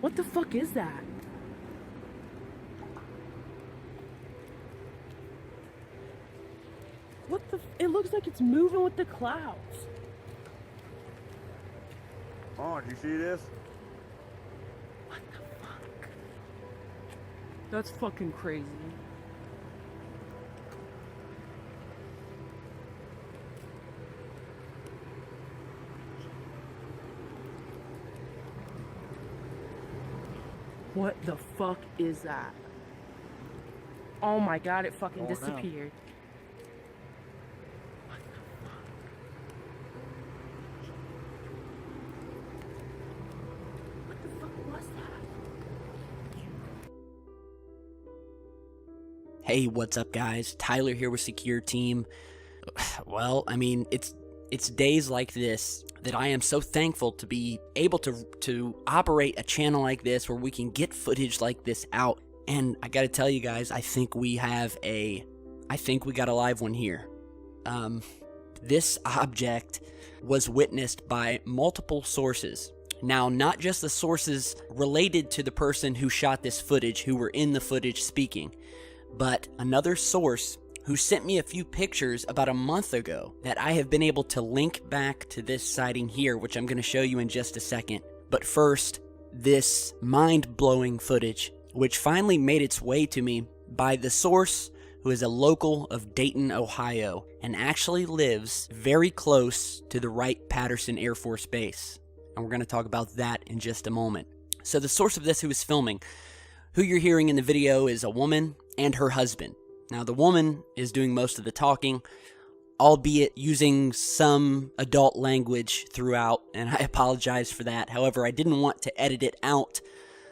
What the fuck is that? It looks like it's moving with the clouds. Oh, did you see this? What the fuck? That's fucking crazy. What the fuck is that? Oh my god, it fucking disappeared. What the fuck? What the fuck was that? Hey, what's up, guys? Tyler here with Secure Team. Well, I mean, it's days like this that I am so thankful to be able to operate a channel like this where we can get footage like this out. And I gotta tell you guys, I think we got a live one here. This object was witnessed by multiple sources. Now, not just the sources related to the person who shot this footage, who were in the footage speaking, but another source who sent me a few pictures about a month ago that I have been able to link back to this sighting here, which I'm going to show you in just a second. But first, this mind-blowing footage, which finally made its way to me by the source who is a local of Dayton, Ohio, and actually lives very close to the Wright-Patterson Air Force Base. And we're going to talk about that in just a moment. So the source of this who is filming, who you're hearing in the video, is a woman and her husband. Now, the woman is doing most of the talking, albeit using some adult language throughout, and I apologize for that. However, I didn't want to edit it out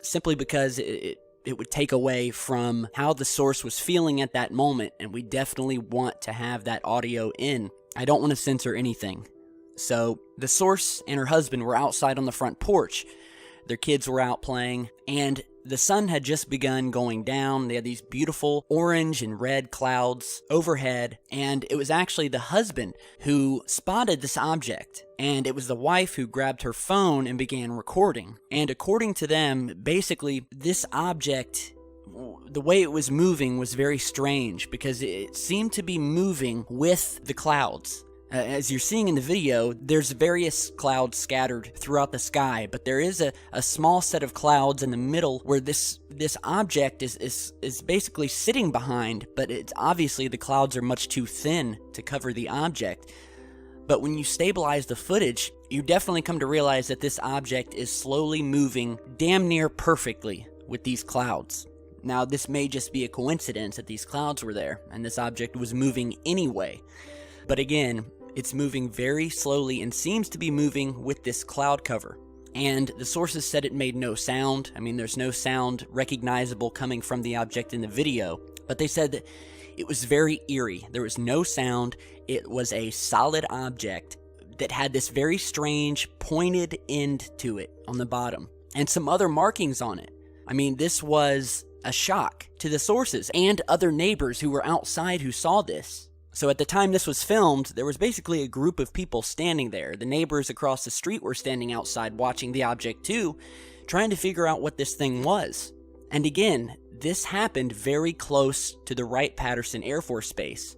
simply because it would take away from how the source was feeling at that moment, and we definitely want to have that audio in. I don't want to censor anything. So, the source and her husband were outside on the front porch. Their kids were out playing, and the sun had just begun going down. They had these beautiful orange and red clouds overhead, and it was actually the husband who spotted this object, and it was the wife who grabbed her phone and began recording. And according to them, basically, this object, the way it was moving was very strange because it seemed to be moving with the clouds. As you're seeing in the video, there's various clouds scattered throughout the sky, but there is a small set of clouds in the middle where this object is basically sitting behind, but it's obviously the clouds are much too thin to cover the object. But when you stabilize the footage, you definitely come to realize that this object is slowly moving damn near perfectly with these clouds. Now, this may just be a coincidence that these clouds were there, and this object was moving anyway. But again, it's moving very slowly and seems to be moving with this cloud cover. And the sources said it made no sound. I mean, there's no sound recognizable coming from the object in the video. But they said that it was very eerie. There was no sound. It was a solid object that had this very strange pointed end to it on the bottom. And some other markings on it. I mean, this was a shock to the sources and other neighbors who were outside who saw this. So at the time this was filmed, there was basically a group of people standing there. The neighbors across the street were standing outside watching the object too, trying to figure out what this thing was. And again, this happened very close to the Wright-Patterson Air Force Base.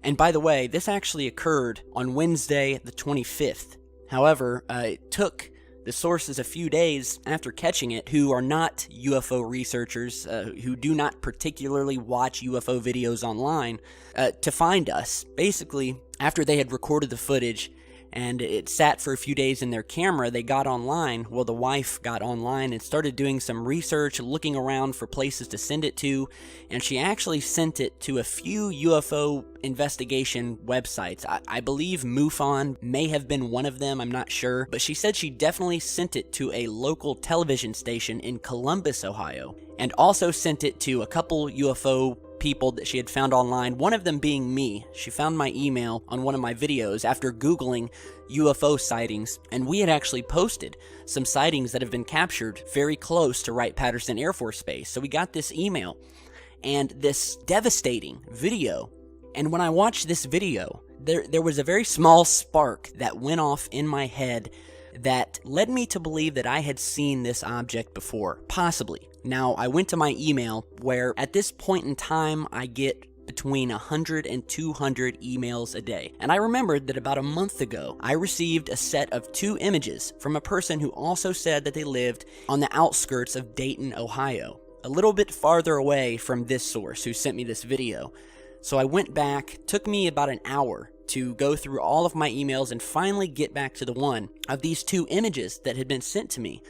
And by the way, this actually occurred on Wednesday the 25th. However, it took the sources a few days after catching it, who are not UFO researchers, who do not particularly watch UFO videos online, to find us. Basically, after they had recorded the footage and it sat for a few days in their camera, they got online. Well, the wife got online and started doing some research, looking around for places to send it to, and she actually sent it to a few UFO investigation websites. I believe MUFON may have been one of them, I'm not sure, but she said she definitely sent it to a local television station in Columbus, Ohio, and also sent it to a couple UFO people that she had found online, one of them being me. She found my email on one of my videos after Googling UFO sightings, and we had actually posted some sightings that have been captured very close to Wright-Patterson Air Force Base. So we got this email and this devastating video, and when I watched this video, there was a very small spark that went off in my head that led me to believe that I had seen this object before, possibly. Now, I went to my email, where at this point in time, I get between 100 and 200 emails a day. And I remembered that about a month ago, I received a set of 2 images from a person who also said that they lived on the outskirts of Dayton, Ohio, a little bit farther away from this source who sent me this video. So I went back, took me about an hour to go through all of my emails and finally get back to the one of these 2 images that had been sent to me.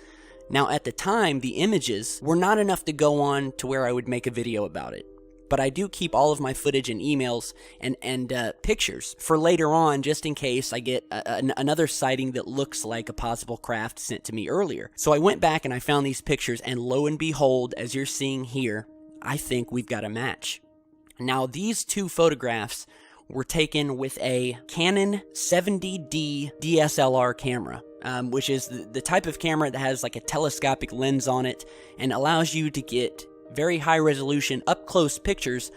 Now, at the time, the images were not enough to go on to where I would make a video about it. But I do keep all of my footage and emails and pictures for later on, just in case I get another sighting that looks like a possible craft sent to me earlier. So I went back and I found these pictures, and lo and behold, as you're seeing here, I think we've got a match. Now, these 2 photographs were taken with a Canon 70D DSLR camera, which is the type of camera that has like a telescopic lens on it and allows you to get very high resolution up close pictures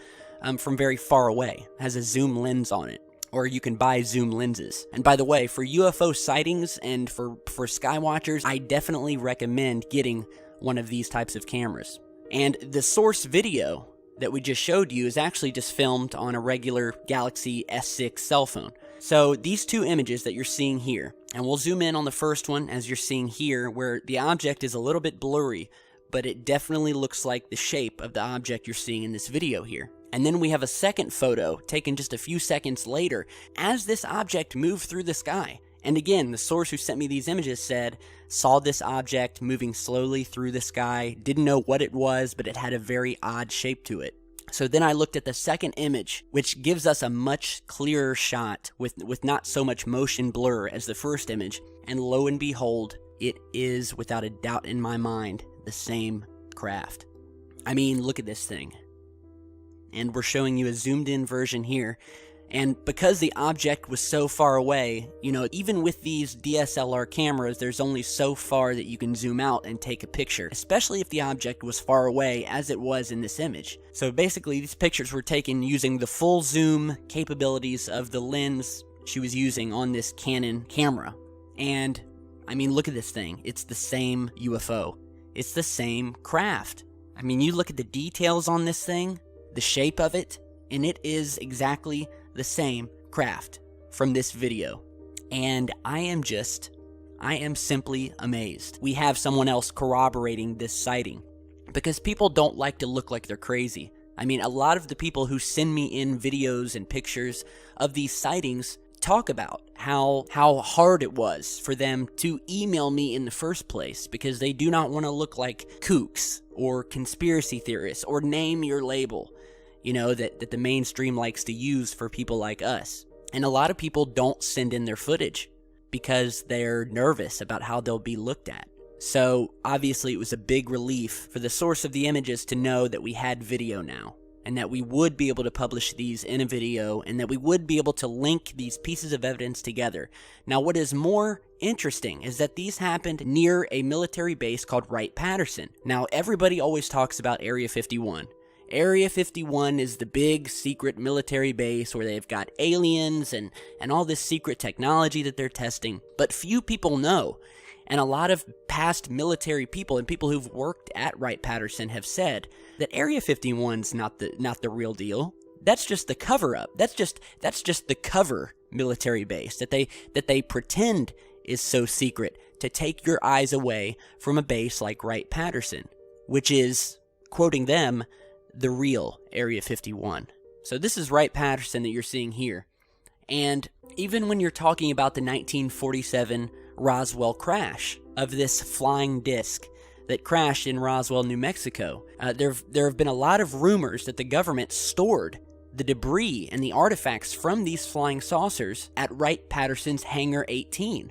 from very far away. It has a zoom lens on it, or you can buy zoom lenses. And by the way, for UFO sightings and for skywatchers, I definitely recommend getting one of these types of cameras. And the source video that we just showed you is actually just filmed on a regular Galaxy S6 cell phone. So these 2 images that you're seeing here, and we'll zoom in on the first one as you're seeing here, where the object is a little bit blurry, but it definitely looks like the shape of the object you're seeing in this video here. And then we have a second photo taken just a few seconds later as this object moved through the sky. And again, the source who sent me these images saw this object moving slowly through the sky, didn't know what it was, but it had a very odd shape to it. So then I looked at the second image, which gives us a much clearer shot with not so much motion blur as the first image, and lo and behold, it is without a doubt in my mind the same craft. I mean, look at this thing. And we're showing you a zoomed in version here. And because the object was so far away, you know, even with these DSLR cameras, there's only so far that you can zoom out and take a picture, especially if the object was far away, as it was in this image. So basically, these pictures were taken using the full zoom capabilities of the lens she was using on this Canon camera. And, I mean, look at this thing. It's the same UFO. It's the same craft. I mean, you look at the details on this thing, the shape of it, and it is exactly the same craft from this video. And I am simply amazed. We have someone else corroborating this sighting, because people don't like to look like they're crazy. I mean, a lot of the people who send me in videos and pictures of these sightings talk about how hard it was for them to email me in the first place, because they do not want to look like kooks or conspiracy theorists or name your label, you know, that the mainstream likes to use for people like us. And a lot of people don't send in their footage because they're nervous about how they'll be looked at. So obviously it was a big relief for the source of the images to know that we had video now, and that we would be able to publish these in a video, and that we would be able to link these pieces of evidence together. Now, what is more interesting is that these happened near a military base called Wright-Patterson. Now, everybody always talks about Area 51. Area 51 is the big secret military base where they've got aliens and all this secret technology that they're testing. But few people know, and a lot of past military people and people who've worked at Wright-Patterson have said that Area 51's not the real deal. That's just the cover-up. That's just the cover military base that they pretend is so secret to take your eyes away from a base like Wright-Patterson, which is, quoting them, the real Area 51. So this is Wright-Patterson that you're seeing here. And even when you're talking about the 1947 Roswell crash of this flying disc that crashed in Roswell, New Mexico, there have been a lot of rumors that the government stored the debris and the artifacts from these flying saucers at Wright-Patterson's Hangar 18.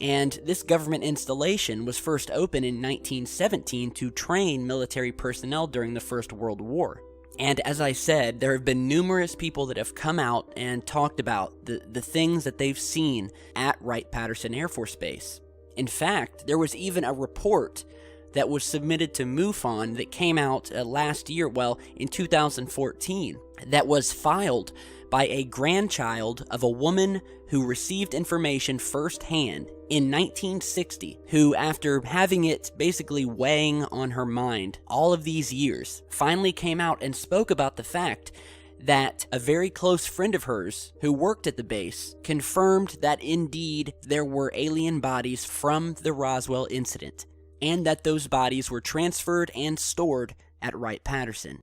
And this government installation was first opened in 1917 to train military personnel during the First World War. And as I said, there have been numerous people that have come out and talked about the things that they've seen at Wright-Patterson Air Force Base. In fact, there was even a report that was submitted to MUFON that came out last year, well, in 2014, that was filed by a grandchild of a woman who received information firsthand in 1960, who, after having it basically weighing on her mind all of these years, finally came out and spoke about the fact that a very close friend of hers who worked at the base confirmed that indeed there were alien bodies from the Roswell incident, and that those bodies were transferred and stored at Wright-Patterson.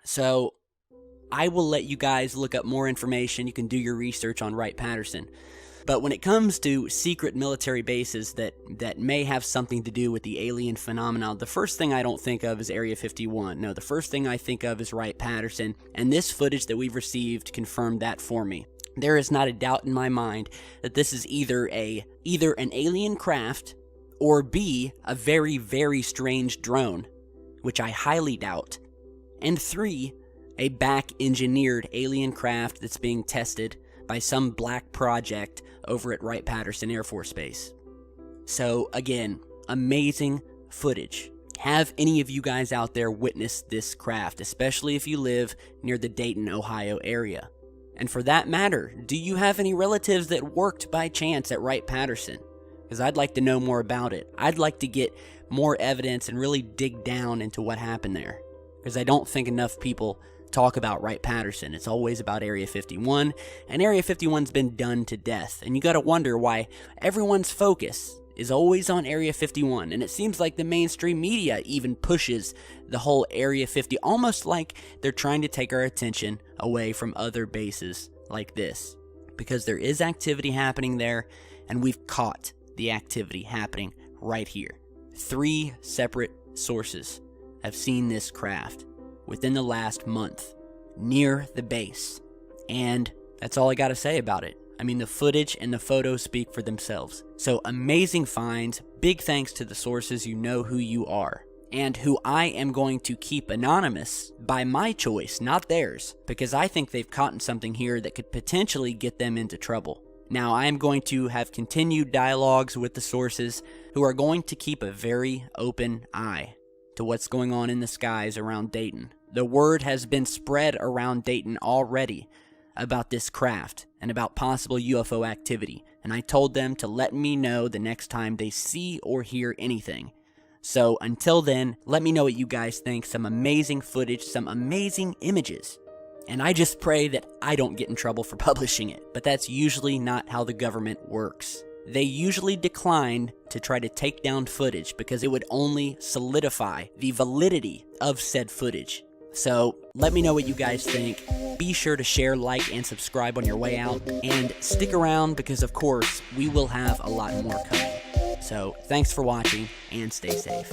So I will let you guys look up more information. You can do your research on Wright-Patterson. But when it comes to secret military bases that may have something to do with the alien phenomenon, the first thing I don't think of is Area 51. No, the first thing I think of is Wright-Patterson, and this footage that we've received confirmed that for me. There is not a doubt in my mind that this is either an alien craft, or B, a very, very strange drone, which I highly doubt, and 3, a back-engineered alien craft that's being tested by some black project over at Wright-Patterson Air Force Base. So, again, amazing footage. Have any of you guys out there witnessed this craft, especially if you live near the Dayton, Ohio area? And for that matter, do you have any relatives that worked by chance at Wright-Patterson? Because I'd like to know more about it. I'd like to get more evidence and really dig down into what happened there. Because I don't think enough people talk about Wright-Patterson. It's always about Area 51, and Area 51's been done to death. And you gotta wonder why everyone's focus is always on Area 51, and it seems like the mainstream media even pushes the whole Area 50, almost like they're trying to take our attention away from other bases like this. Because there is activity happening there, and we've caught the activity happening right here. 3 separate sources have seen this craft within the last month near the base, and that's all I gotta say about it. I mean, the footage and the photos speak for themselves. So amazing finds. Big thanks to the sources. You know who you are, and who I am going to keep anonymous by my choice, not theirs, because I think they've caught something here that could potentially get them into trouble. Now, I am going to have continued dialogues with the sources, who are going to keep a very open eye to what's going on in the skies around Dayton. The word has been spread around Dayton already about this craft and about possible UFO activity, and I told them to let me know the next time they see or hear anything. So until then, let me know what you guys think. Some amazing footage, some amazing images. And I just pray that I don't get in trouble for publishing it, but that's usually not how the government works. They usually decline to try to take down footage because it would only solidify the validity of said footage. So let me know what you guys think. Be sure to share, like, and subscribe on your way out. And stick around because, of course, we will have a lot more coming. So thanks for watching and stay safe.